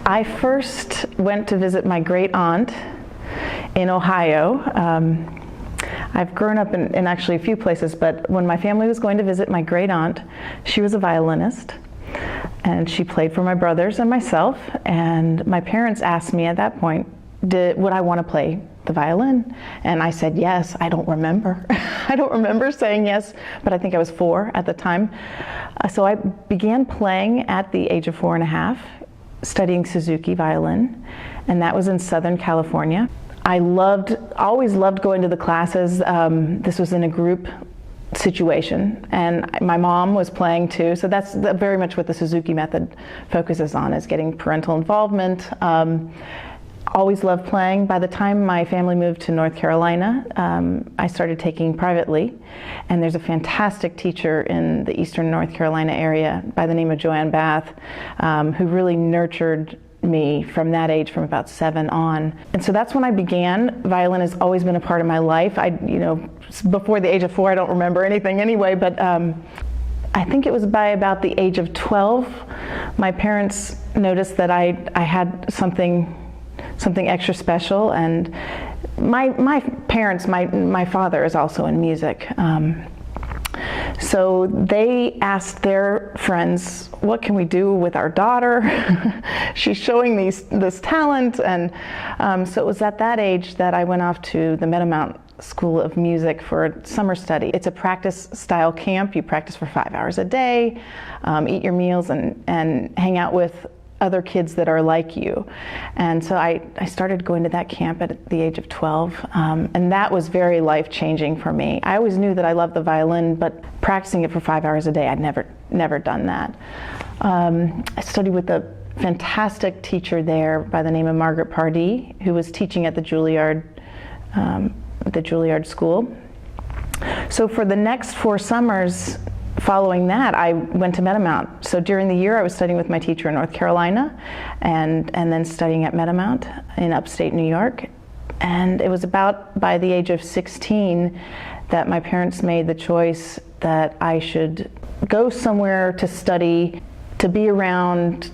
I first went to visit my great aunt in Ohio. I've grown up in actually a few places, but when my family was going to visit my great aunt, she was a violinist, and she played for my brothers and myself, and my parents asked me at that point, would I want to play the violin? And I said yes. I don't remember. I don't remember saying yes, but I think I was 4 at the time. So I began playing at the age of 4.5, studying Suzuki violin, and that was in Southern California. I always loved going to the classes. This was in a group situation, and my mom was playing too, so that's very much what the Suzuki method focuses on, is getting parental involvement. Always loved playing. By the time my family moved to North Carolina, I started taking privately, and there's a fantastic teacher in the eastern North Carolina area by the name of Joanne Bath, who really nurtured me from that age, from about 7 on. And so that's when I began. Violin has always been a part of my life. Before the age of 4, I don't remember anything anyway, but I think it was by about the age of 12, my parents noticed that I had something extra special, and my parents, my father is also in music. So they asked their friends, what can we do with our daughter? She's showing this talent. And so it was at that age that I went off to the Meadowmount School of Music for a summer study. It's a practice style camp. You practice for 5 hours a day, eat your meals, and hang out with other kids that are like you. And so I started going to that camp at the age of 12, and that was very life-changing for me. I always knew that I loved the violin, but practicing it for 5 hours a day, I'd never done that. I studied with a fantastic teacher there by the name of Margaret Pardee, who was teaching at the Juilliard School. So for the next 4 summers following that, I went to Meadowmount. So during the year, I was studying with my teacher in North Carolina, and then studying at Meadowmount in upstate New York. And it was about by the age of 16 that my parents made the choice that I should go somewhere to study, to be around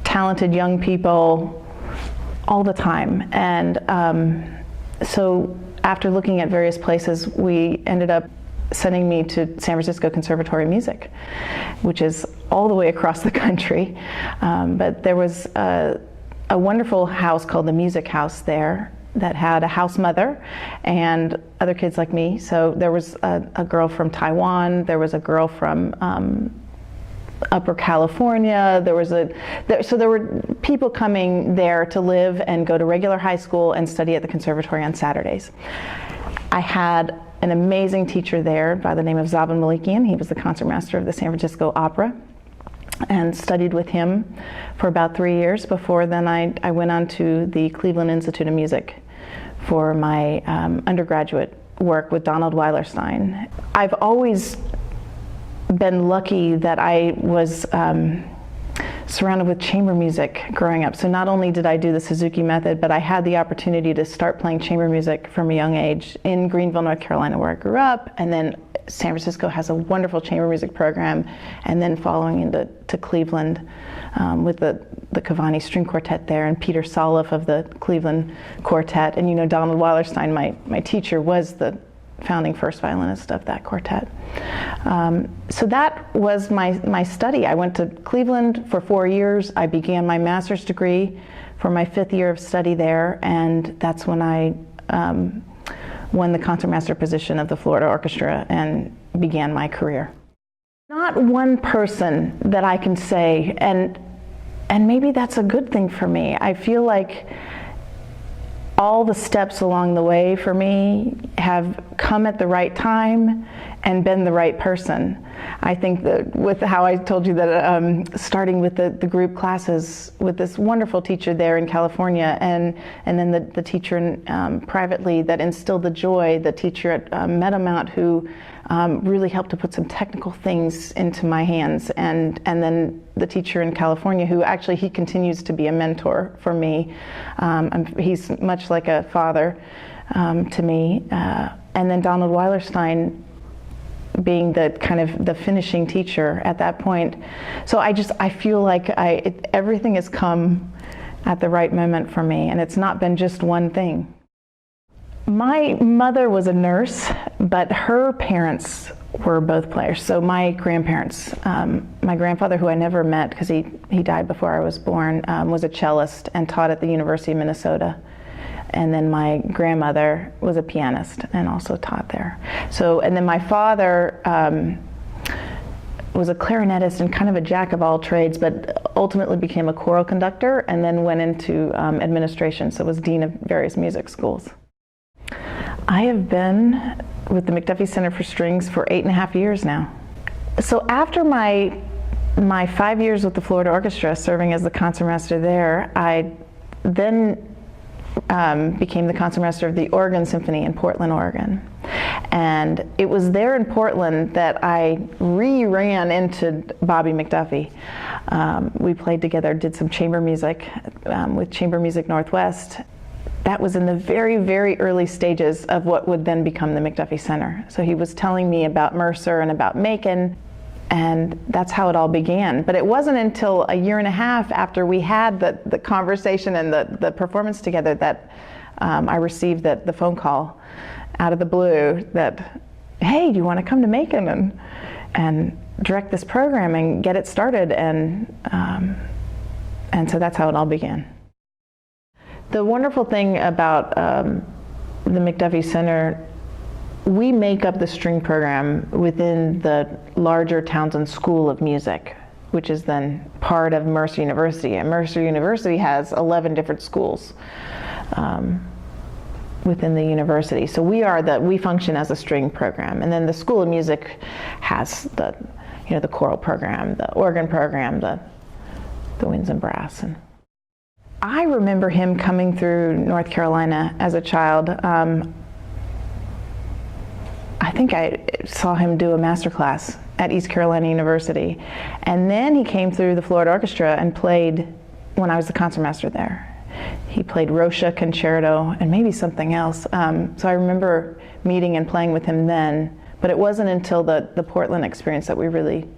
talented young people all the time. And so after looking at various places, we ended up sending me to San Francisco Conservatory of Music, which is all the way across the country. But there was a wonderful house called the Music House there that had a house mother and other kids like me. So there was a girl from Taiwan, there was a girl from Upper California, so there were people coming there to live and go to regular high school and study at the conservatory on Saturdays. I had an amazing teacher there by the name of Zaban Malikian. He was the concertmaster of the San Francisco Opera, and studied with him for about 3 years. Before then, I went on to the Cleveland Institute of Music for my undergraduate work with Donald Weilerstein. I've always been lucky that I was surrounded with chamber music growing up. So not only did I do the Suzuki method, but I had the opportunity to start playing chamber music from a young age in Greenville, North Carolina, where I grew up, and then San Francisco has a wonderful chamber music program, and then following into Cleveland with the Cavani String Quartet there, and Peter Soloff of the Cleveland Quartet, and Donald Weilerstein, my teacher, was the founding first violinist of that quartet. So that was my study. I went to Cleveland for 4 years. I began my master's degree for my 5th year of study there, and that's when I won the concertmaster position of the Florida Orchestra and began my career. Not one person that I can say, and maybe that's a good thing for me. I feel like all the steps along the way for me have come at the right time and been the right person. I think that with how I told you that starting with the group classes with this wonderful teacher there in California, and then the teacher privately that instilled the joy, the teacher at Meadowmount who really helped to put some technical things into my hands, and then the teacher in California who actually he continues to be a mentor for me. He's much like a father to me. And then Donald Weilerstein being the kind of the finishing teacher at that point. So I feel like everything has come at the right moment for me, and it's not been just one thing. My mother was a nurse, but her parents were both players. So my grandparents, my grandfather, who I never met because he died before I was born, was a cellist and taught at the University of Minnesota. And then my grandmother was a pianist and also taught there. So, and then my father was a clarinetist and kind of a jack of all trades, but ultimately became a choral conductor and then went into administration, so was dean of various music schools. I have been with the McDuffie Center for Strings for 8.5 years now. So after my 5 years with the Florida Orchestra, serving as the concertmaster there, I then became the concertmaster of the Oregon Symphony in Portland, Oregon. And it was there in Portland that I ran into Bobby McDuffie. We played together, did some chamber music with Chamber Music Northwest. That was in the very, very early stages of what would then become the McDuffie Center. So he was telling me about Mercer and about Macon, and that's how it all began. But it wasn't until 1.5 years after we had the conversation and the performance together that I received the phone call out of the blue that, hey, do you want to come to Macon and direct this program and get it started? And so that's how it all began. The wonderful thing about the McDuffie Center, we make up the string program within the larger Townsend School of Music, which is then part of Mercer University. And Mercer University has 11 different schools within the university. So we function as a string program. And then the School of Music has the choral program, the organ program, the winds and brass. And I remember him coming through North Carolina as a child. I think I saw him do a master class at East Carolina University. And then he came through the Florida Orchestra and played when I was the concertmaster there. He played Rocha Concerto and maybe something else. So I remember meeting and playing with him then, but it wasn't until the Portland experience that we really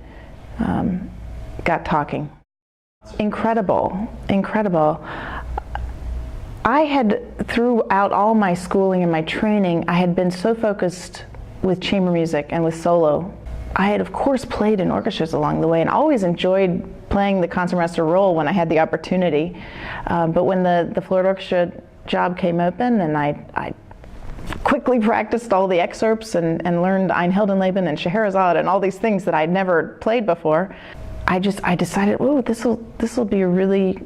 got talking. Incredible, incredible. I had, throughout all my schooling and my training, I had been so focused with chamber music and with solo. I had, of course, played in orchestras along the way and always enjoyed playing the concertmaster role when I had the opportunity. But when the Florida Orchestra job came open, and I quickly practiced all the excerpts and learned Ein Heldenleben and Scheherazade and all these things that I'd never played before, I decided, oh, this will be a really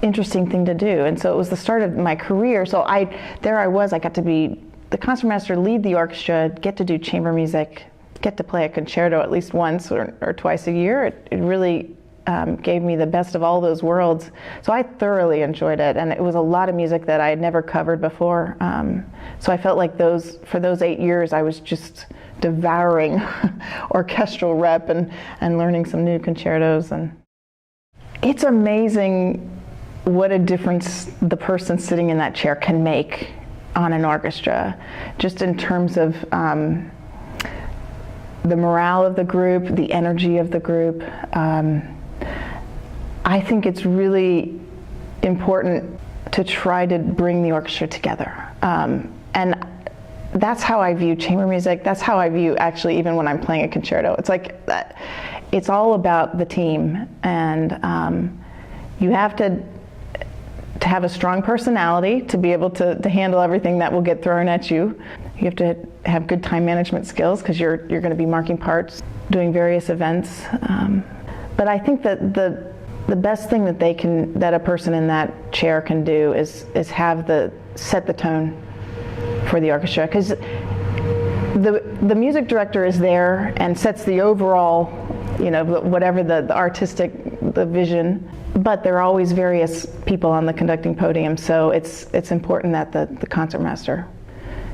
interesting thing to do. And so it was the start of my career. So I got to be the concertmaster, lead the orchestra, get to do chamber music, get to play a concerto at least once or twice a year. It really gave me the best of all those worlds. So I thoroughly enjoyed it, and it was a lot of music that I had never covered before. So I felt like for those 8 years, I was just devouring orchestral rep and learning some new concertos. And it's amazing what a difference the person sitting in that chair can make on an orchestra, just in terms of the morale of the group, the energy of the group. I think it's really important to try to bring the orchestra together. And that's how I view chamber music. That's how I view, actually, even when I'm playing a concerto. It's like that. It's all about the team, and you have to have a strong personality to be able to handle everything that will get thrown at you. You have to have good time management skills because you're going to be marking parts, doing various events. But I think that the best thing that a person in that chair can do is set the tone for the orchestra, because the music director is there and sets the overall, whatever the artistic, the vision, but there are always various people on the conducting podium, so it's important that the concertmaster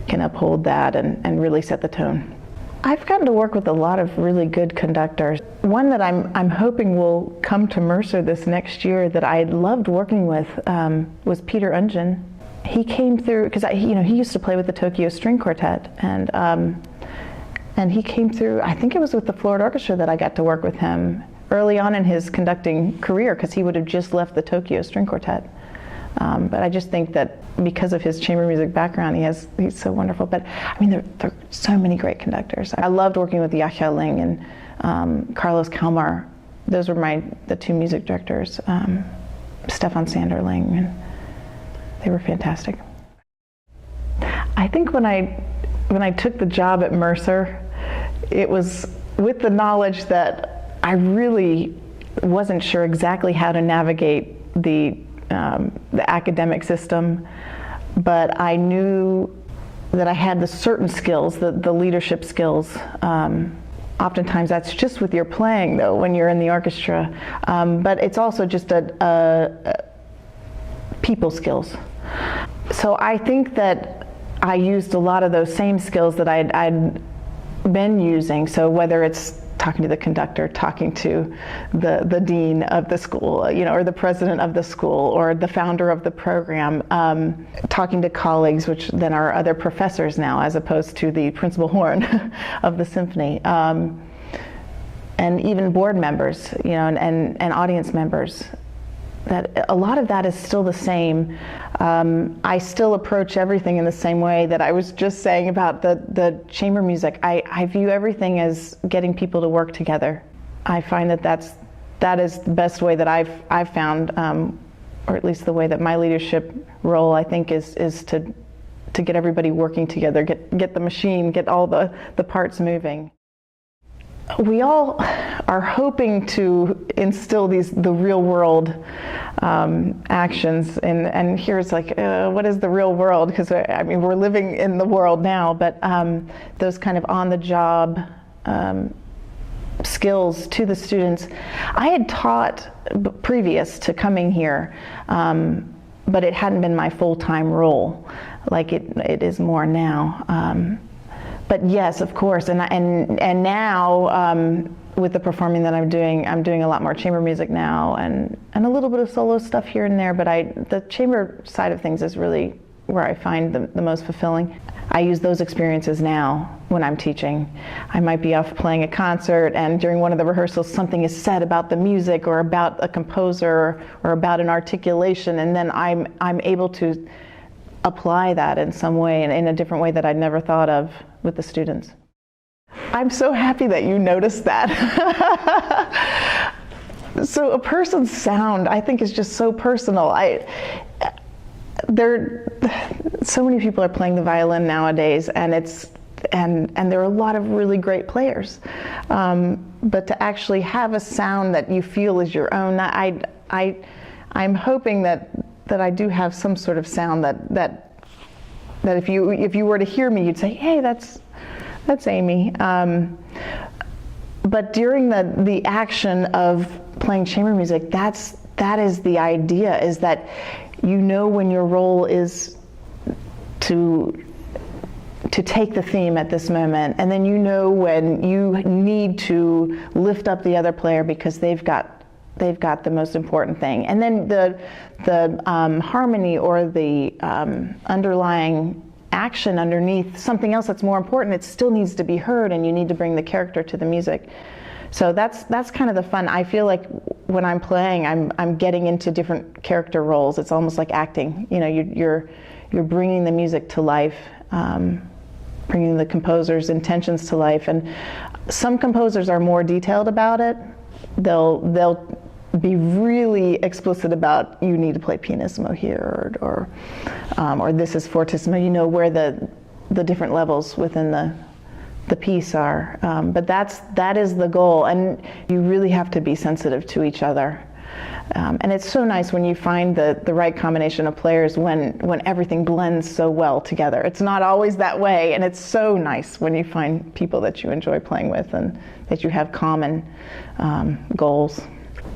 can uphold that and really set the tone. I've gotten to work with a lot of really good conductors. One that I'm hoping will come to Mercer this next year that I loved working with was Peter Ungen. He came through because he used to play with the Tokyo String Quartet, and he came through. I think it was with the Florida Orchestra that I got to work with him early on in his conducting career, because he would have just left the Tokyo String Quartet. But I just think that because of his chamber music background, he's so wonderful. But I mean, there are so many great conductors. I loved working with Yahya Ling and Carlos Kalmar. Those were the two music directors, Stefan Sanderling, and they were fantastic. I think when I took the job at Mercer, it was with the knowledge that I really wasn't sure exactly how to navigate the academic system, but I knew that I had the certain skills, the leadership skills. Oftentimes that's just with your playing, though, when you're in the orchestra, but it's also just a people skills. So I think that I used a lot of those same skills that I'd been using. So whether it's talking to the conductor, talking to the dean of the school, or the president of the school, or the founder of the program, talking to colleagues, which then are other professors now, as opposed to the principal horn of the symphony, and even board members, and audience members. That a lot of that is still the same. I still approach everything in the same way that I was just saying about the chamber music. I view everything as getting people to work together. I find that is the best way that I've found, or at least the way that my leadership role, I think, is to get everybody working together, get the machine, get all the parts moving. We all are hoping to instill the real world actions, and here it's like, what is the real world? Because I mean, we're living in the world now, but those kind of on-the-job skills to the students. I had taught previous to coming here, but it hadn't been my full-time role like it is more now. But yes, of course, and now with the performing that I'm doing a lot more chamber music now, and a little bit of solo stuff here and there. But the chamber side of things is really where I find the most fulfilling. I use those experiences now when I'm teaching. I might be off playing a concert, and during one of the rehearsals, something is said about the music or about a composer or about an articulation, and then I'm able to apply that in some way, in a different way that I'd never thought of with the students. I'm so happy that you noticed that. So a person's sound, I think, is just so personal. So many people are playing the violin nowadays, and there are a lot of really great players. But to actually have a sound that you feel is your own, I'm hoping that I do have some sort of sound that if you were to hear me, you'd say, hey, that's Amy. But during the action of playing chamber music, that is the idea, is that when your role is to take the theme at this moment, and then when you need to lift up the other player because they've got the most important thing. And then the harmony or the underlying action underneath something else that's more important, it still needs to be heard, and you need to bring the character to the music. So that's kind of the fun. I feel like when I'm playing, I'm getting into different character roles. It's almost like acting. You're bringing the music to life, bringing the composer's intentions to life. And some composers are more detailed about it. They'll be really explicit about, you need to play pianissimo here, or this is fortissimo, where the different levels within the piece are. But that is the goal, and you really have to be sensitive to each other. And it's so nice when you find the right combination of players when everything blends so well together. It's not always that way, and it's so nice when you find people that you enjoy playing with and that you have common goals.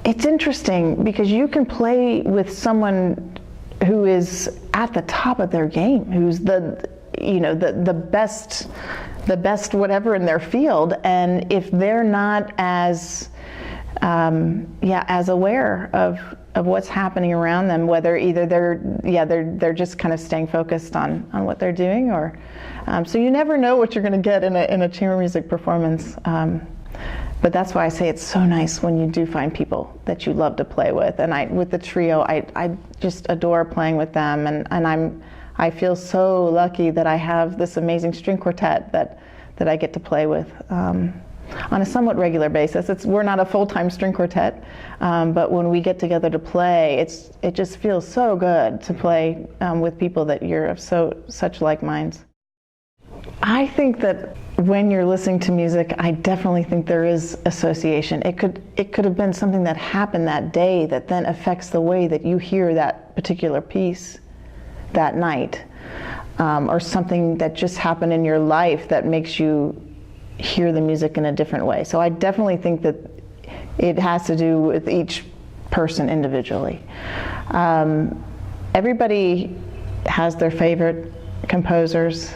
It's interesting because you can play with someone who is at the top of their game, who's the best whatever in their field, and if they're not as aware of what's happening around them, whether either they're just kind of staying focused on what they're doing, or so you never know what you're going to get in a chamber music performance. But that's why I say it's so nice when you do find people that you love to play with. And with the trio, I just adore playing with them, and I feel so lucky that I have this amazing string quartet that I get to play with on a somewhat regular basis. We're not a full-time string quartet, but when we get together to play, it just feels so good to play with people that you're of such like minds. I think that when you're listening to music, I definitely think there is association. It could have been something that happened that day that then affects the way that you hear that particular piece that night, or something that just happened in your life that makes you hear the music in a different way. So I definitely think that it has to do with each person individually. Everybody has their favorite composers.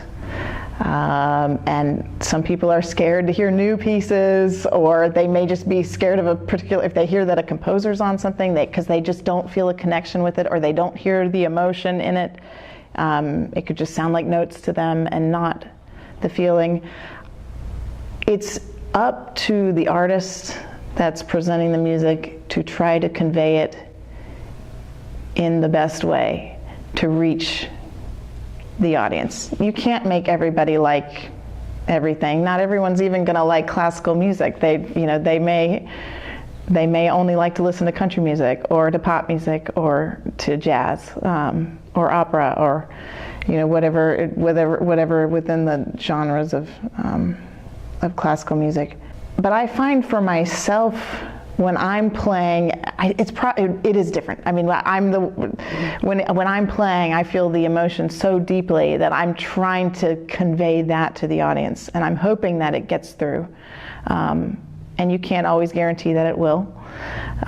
And some people are scared to hear new pieces, or they may just be scared of a particular, if they hear that a composer's on something, because they just don't feel a connection with it, or they don't hear the emotion in it. It could just sound like notes to them and not the feeling. It's up to the artist that's presenting the music to try to convey it in the best way to reach the audience. You can't make everybody like everything. Not everyone's even going to like classical music. They may only like to listen to country music, or to pop music, or to jazz, or opera, or whatever within the genres of classical music. But I find for myself, when I'm playing, it is different. I mean, when I'm playing, I feel the emotion so deeply that I'm trying to convey that to the audience, and I'm hoping that it gets through. And you can't always guarantee that it will,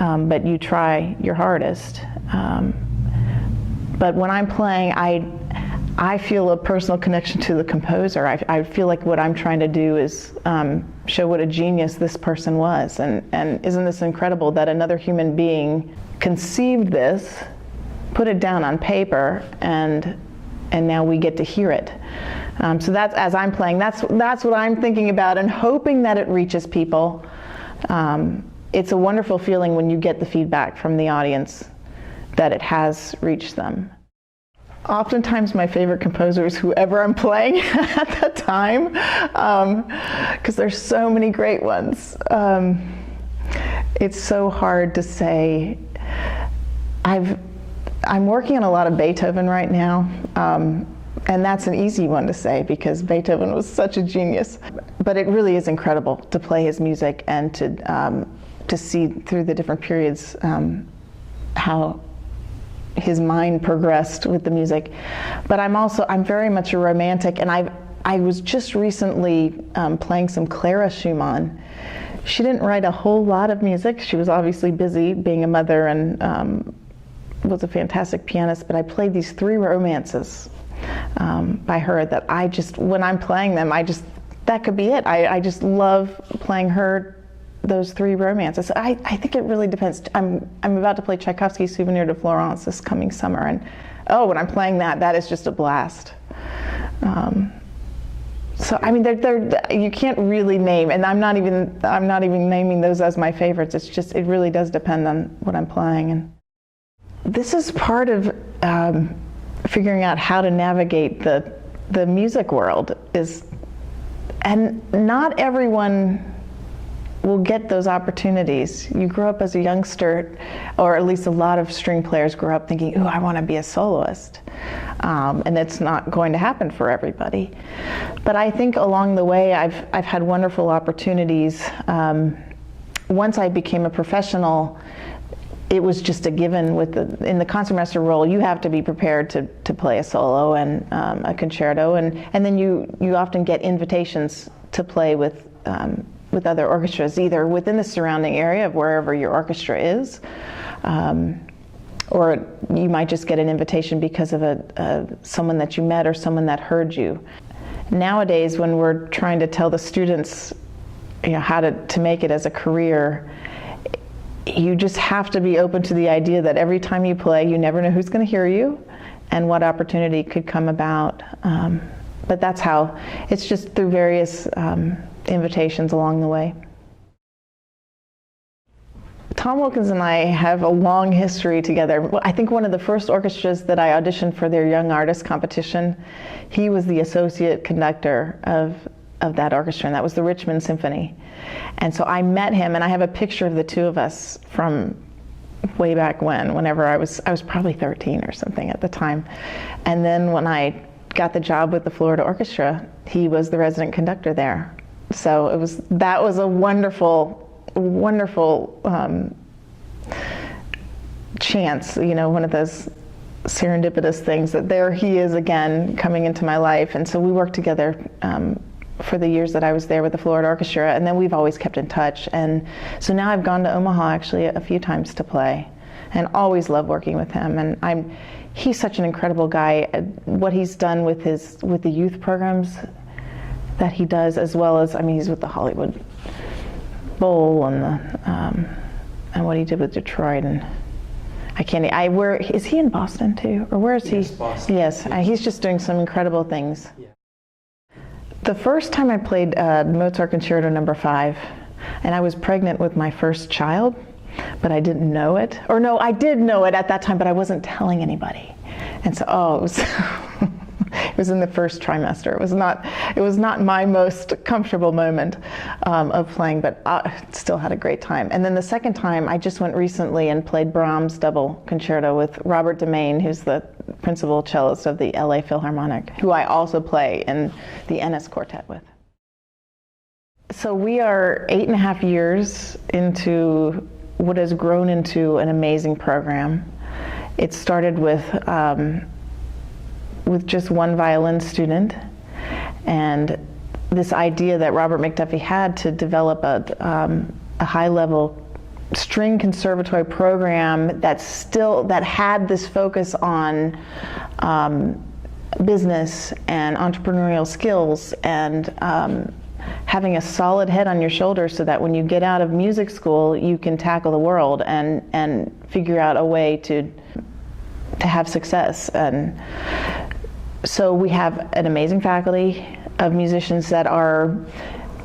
but you try your hardest. But when I'm playing, I feel a personal connection to the composer. I feel like what I'm trying to do is show what a genius this person was. And isn't this incredible that another human being conceived this, put it down on paper, and now we get to hear it. So that's, as I'm playing, that's what I'm thinking about, and hoping that it reaches people. It's a wonderful feeling when you get the feedback from the audience that it has reached them. Oftentimes my favorite composer is whoever I'm playing at the time, because there's so many great ones. It's so hard to say. I'm working on a lot of Beethoven right now, and that's an easy one to say because Beethoven was such a genius. But it really is incredible to play his music and to see through the different periods how his mind progressed with the music. But I'm very much a romantic, and I was just recently playing some Clara Schumann. She didn't write a whole lot of music. She was obviously busy being a mother and was a fantastic pianist, but I played these 3 romances by her that when I'm playing them, that could be it. I just love playing her those 3 romances. I think it really depends. I'm about to play Tchaikovsky's Souvenir de Florence this coming summer, and when I'm playing that is just a blast. So I mean, you can't really name, and I'm not even naming those as my favorites. It's just, it really does depend on what I'm playing. And this is part of figuring out how to navigate the music world and not everyone will get those opportunities. You grow up as a youngster, or at least a lot of string players grow up thinking, "Ooh, I want to be a soloist," and it's not going to happen for everybody. But I think along the way, I've had wonderful opportunities. Once I became a professional, it was just a given. In the concertmaster role, you have to be prepared to play a solo and a concerto, and then you often get invitations to play with other orchestras, either within the surrounding area of wherever your orchestra is, or you might just get an invitation because of someone that you met or someone that heard you. Nowadays, when we're trying to tell the students, how to make it as a career, you just have to be open to the idea that every time you play, you never know who's going to hear you and what opportunity could come about. But that's how, it's just through various invitations along the way. Tom Wilkins and I have a long history together. I think one of the first orchestras that I auditioned for their Young Artist competition, he was the associate conductor of that orchestra, and that was the Richmond Symphony. And so I met him, and I have a picture of the two of us from way back whenever I was probably 13 or something at the time. And then when I got the job with the Florida Orchestra, he was the resident conductor there. So that was a wonderful chance, one of those serendipitous things that there he is again coming into my life. And so we worked together for the years that I was there with the Florida Orchestra, and then we've always kept in touch. And so now I've gone to Omaha actually a few times to play, and always love working with him. And he's such an incredible guy. What he's done with the youth programs that he does, as well as, he's with the Hollywood Bowl and what he did with Detroit, and where is he in Boston too, or where is he? Boston. Yes, he's just doing some incredible things. Yeah. The first time I played Mozart Concerto No. 5, and I was pregnant with my first child, but I didn't know it. Or no, I did know it at that time, but I wasn't telling anybody. And so, it was it was in the first trimester. It was not my most comfortable moment of playing, but I still had a great time. And then the second time, I just went recently and played Brahms' double concerto with Robert deMaine, who's the principal cellist of the LA Philharmonic, who I also play in the Ehnes Quartet with. So we are 8.5 years into what has grown into an amazing program. It started with just one violin student, and this idea that Robert McDuffie had to develop a high-level string conservatory program that had this focus on business and entrepreneurial skills, and having a solid head on your shoulders so that when you get out of music school you can tackle the world and figure out a way to have success. And so we have an amazing faculty of musicians that are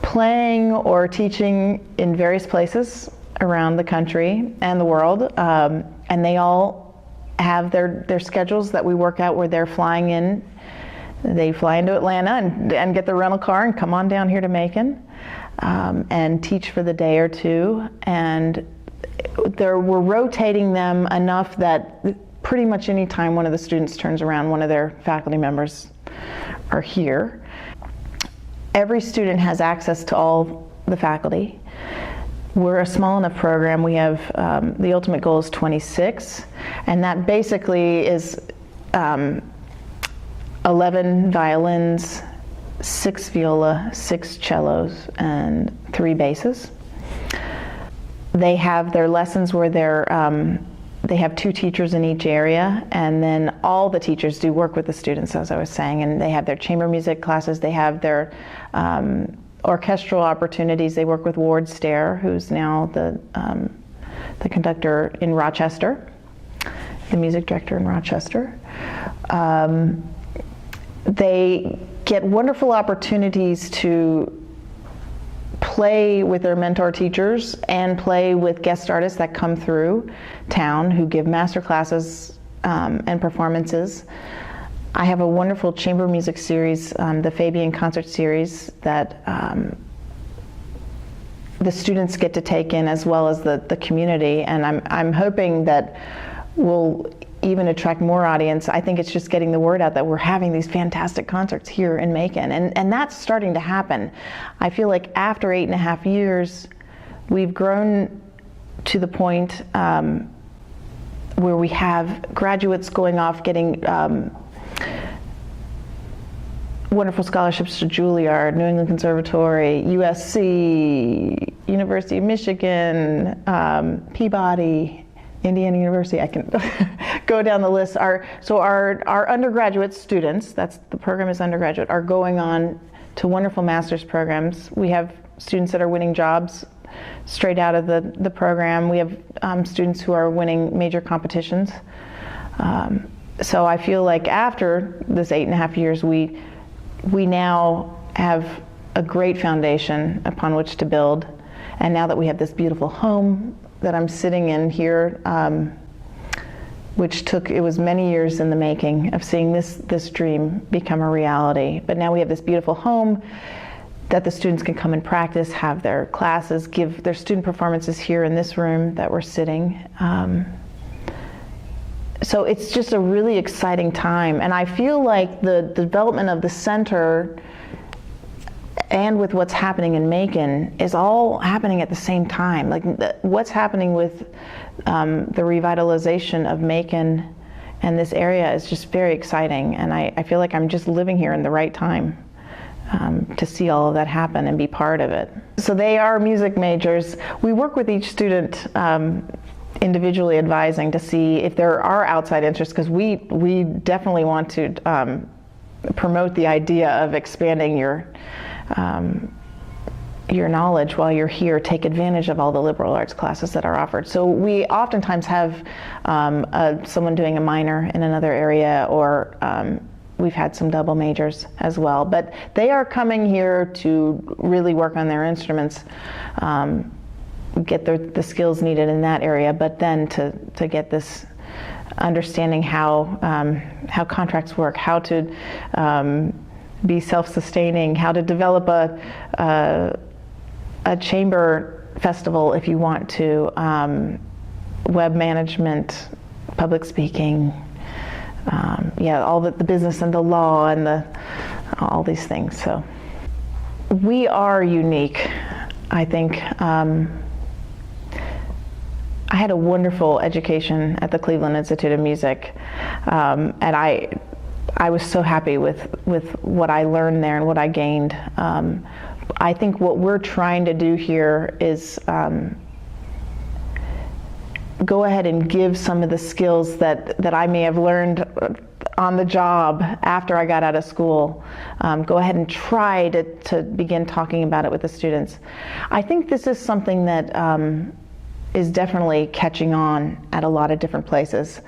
playing or teaching in various places around the country and the world, and they all have their schedules that we work out where they're flying in. They fly into Atlanta and get the rental car and come on down here to Macon and teach for the day or two. And we're rotating them enough that pretty much any time one of the students turns around, one of their faculty members are here. Every student has access to all the faculty. We're a small enough program. We have, the ultimate goal is 26, and that basically is 11 violins, 6 viola, 6 cellos, and 3 basses. They have their lessons where they have 2 teachers in each area, and then all the teachers do work with the students, as I was saying, and they have their chamber music classes, they have their orchestral opportunities. They work with Ward Stair, who's now the conductor in Rochester, the music director in Rochester. They get wonderful opportunities to play with their mentor teachers and play with guest artists that come through town who give master classes and performances. I have a wonderful chamber music series, the Fabian Concert Series, that the students get to take in, as well as the community, and I'm hoping that we'll even attract more audience. I think it's just getting the word out that we're having these fantastic concerts here in Macon, and that's starting to happen. I feel like after 8.5 years, we've grown to the point where we have graduates going off getting wonderful scholarships to Juilliard, New England Conservatory, USC, University of Michigan, Peabody, Indiana University. I can go down the list. Our undergraduate students, the program is undergraduate, are going on to wonderful master's programs. We have students that are winning jobs straight out of the program. We have students who are winning major competitions. So I feel like after this 8.5 years, we now have a great foundation upon which to build. And now that we have this beautiful home I'm sitting in here, it was many years in the making of seeing this dream become a reality. But now we have this beautiful home that the students can come and practice, have their classes, give their student performances here in this room that we're sitting. So it's just a really exciting time, and I feel like the development of the center and with what's happening in Macon is all happening at the same time. Like what's happening with the revitalization of Macon and this area is just very exciting, and I feel like I'm just living here in the right time to see all of that happen and be part of it. So they are music majors. We work with each student individually advising to see if there are outside interests, because we definitely want to promote the idea of expanding your knowledge while you're here. Take advantage of all the liberal arts classes that are offered. So we oftentimes have someone doing a minor in another area, or we've had some double majors as well. But they are coming here to really work on their instruments, get the skills needed in that area, but then to get this understanding how contracts work, how to be self-sustaining, how to develop a chamber festival if you want to, web management, public speaking, all the business and the law and all these things. So we are unique, I think. I had a wonderful education at the Cleveland Institute of Music, and I was so happy with what I learned there and what I gained. I think what we're trying to do here is go ahead and give some of the skills that I may have learned on the job after I got out of school. Go ahead and try to begin talking about it with the students. I think this is something that is definitely catching on at a lot of different places,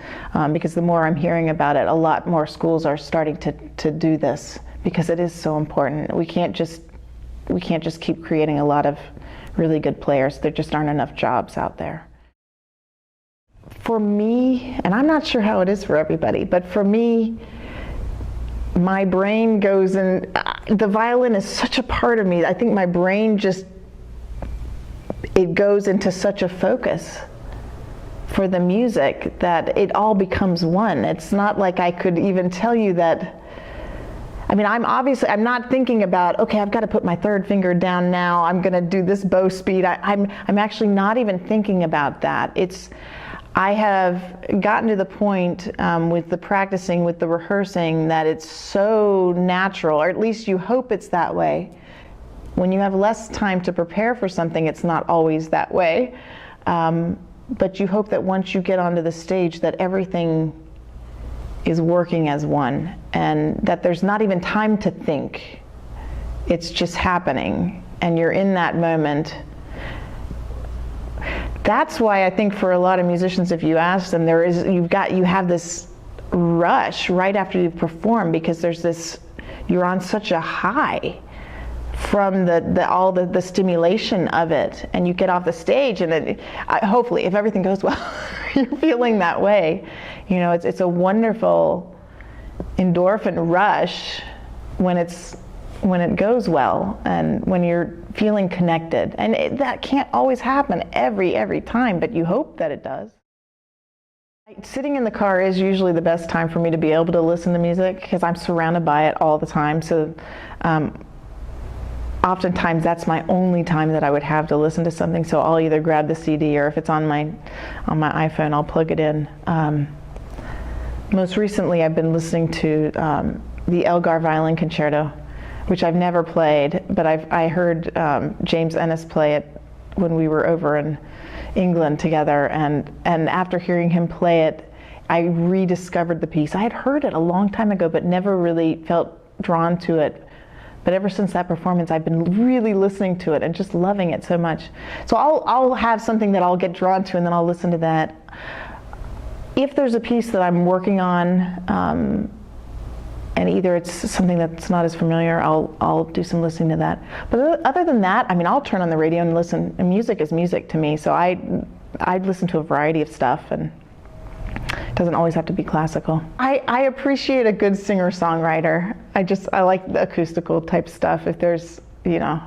because the more I'm hearing about it, a lot more schools are starting to do this, because it is so important. We can't just keep creating a lot of really good players. There just aren't enough jobs out there. For me, and I'm not sure how it is for everybody, but for me, my brain goes in, the violin is such a part of me. I think my brain it goes into such a focus for the music that it all becomes one. It's not like I could even tell you that. I mean, I'm not thinking about, okay, I've got to put my third finger down now, I'm going to do this bow speed. I'm actually not even thinking about that. I have gotten to the point with the practicing, with the rehearsing, that it's so natural, or at least you hope it's that way. When you have less time to prepare for something, it's not always that way. But you hope that once you get onto the stage that everything is working as one, and that there's not even time to think. It's just happening, and you're in that moment. That's why I think for a lot of musicians, if you ask them, you have this rush right after you've performed, because you're on such a high from all the stimulation of it, and you get off the stage, and hopefully, if everything goes well, you're feeling that way. You know, it's a wonderful endorphin rush when it goes well, and when you're feeling connected. And that can't always happen every time, but you hope that it does. Sitting in the car is usually the best time for me to be able to listen to music, because I'm surrounded by it all the time. So oftentimes that's my only time that I would have to listen to something. So I'll either grab the CD, or if it's on my iPhone, I'll plug it in. Most recently, I've been listening to the Elgar Violin Concerto, which I've never played, but I heard James Ehnes play it when we were over in England together, and after hearing him play it, I rediscovered the piece. I had heard it a long time ago, but never really felt drawn to it. But ever since that performance, I've been really listening to it and just loving it so much. So I'll have something that I'll get drawn to, and then I'll listen to that. If there's a piece that I'm working on, and either it's something that's not as familiar, I'll do some listening to that. But other than that, I mean, I'll turn on the radio and listen. And music is music to me, so I'd listen to a variety of stuff, and it doesn't always have to be classical. I appreciate a good singer-songwriter. I like the acoustical type stuff. If there's, you know,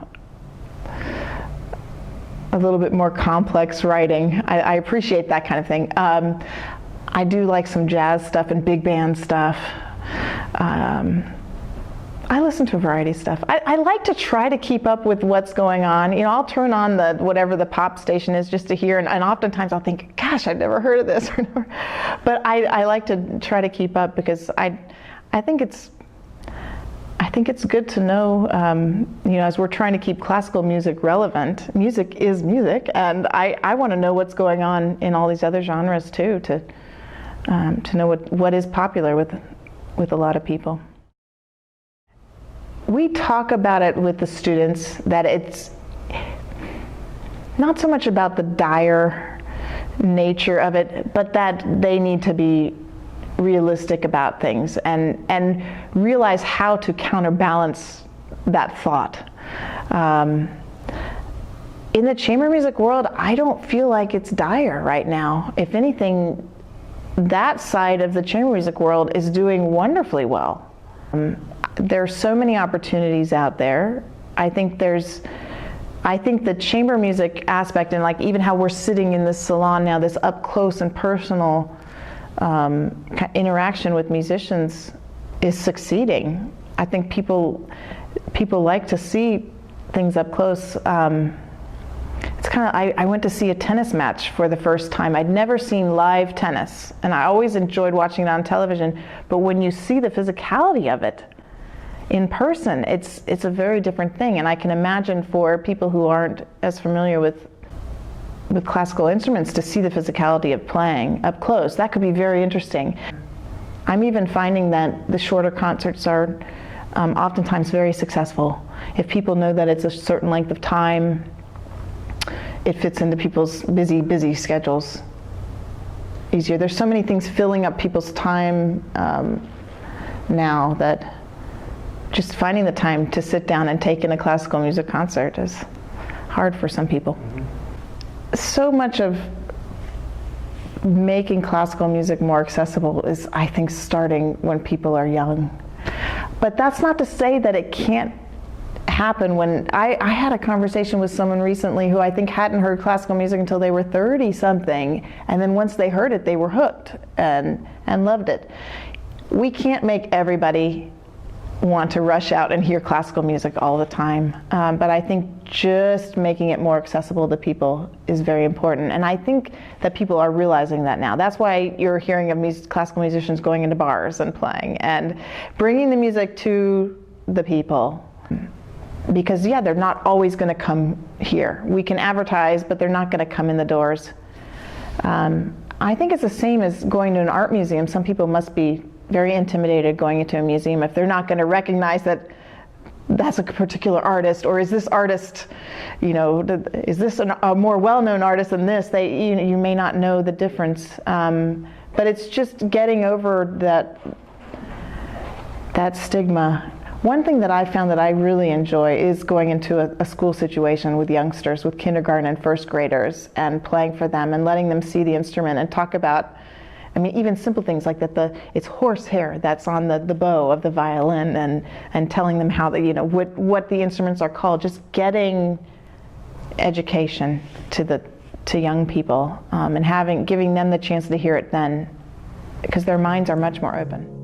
a little bit more complex writing, I appreciate that kind of thing. I do like some jazz stuff and big band stuff. I listen to a variety of stuff. I like to try to keep up with what's going on. You know, I'll turn on whatever the pop station is just to hear, and oftentimes I'll think, gosh, I've never heard of this. But I like to try to keep up because I think it's good to know, you know, as we're trying to keep classical music relevant. Music is music, and I want to know what's going on in all these other genres too, to know what is popular with a lot of people. We talk about it with the students that it's not so much about the dire nature of it, but that they need to be realistic about things and realize how to counterbalance that thought. In the chamber music world, I don't feel like it's dire right now. If anything, that side of the chamber music world is doing wonderfully well. There are so many opportunities out there. I think the chamber music aspect, and like even how we're sitting in this salon now, this up close and personal interaction with musicians, is succeeding. I think people like to see things up close. It's kind of, I went to see a tennis match for the first time. I'd never seen live tennis, and I always enjoyed watching it on television, but when you see the physicality of it in person, it's a very different thing. And I can imagine for people who aren't as familiar with classical instruments, to see the physicality of playing up close, that could be very interesting. I'm even finding that the shorter concerts are oftentimes very successful. If people know that it's a certain length of time, it fits into people's busy schedules easier. There's so many things filling up people's time now that just finding the time to sit down and take in a classical music concert is hard for some people. So much of making classical music more accessible is, I think, starting when people are young. But that's not to say that it can't happen. When I had a conversation with someone recently who I think hadn't heard classical music until they were 30-something, and then once they heard it, they were hooked and loved it. We can't make everybody want to rush out and hear classical music all the time, but I think just making it more accessible to people is very important, and I think that people are realizing that now. That's why you're hearing of classical musicians going into bars and playing and bringing the music to the people, because yeah, they're not always going to come here. We can advertise, but they're not going to come in the doors. I think it's the same as going to an art museum. Some people must be very intimidated going into a museum if they're not going to recognize that that's a particular artist, or is this artist, you know, is this a more well-known artist than this? You may not know the difference, but it's just getting over that stigma. One thing that I found that I really enjoy is going into a school situation with youngsters, with kindergarten and first graders, and playing for them and letting them see the instrument and talk about, I mean, even simple things like that it's horsehair that's on the bow of the violin, and telling them how what the instruments are called. Just getting education to young people, and giving them the chance to hear it then, because their minds are much more open.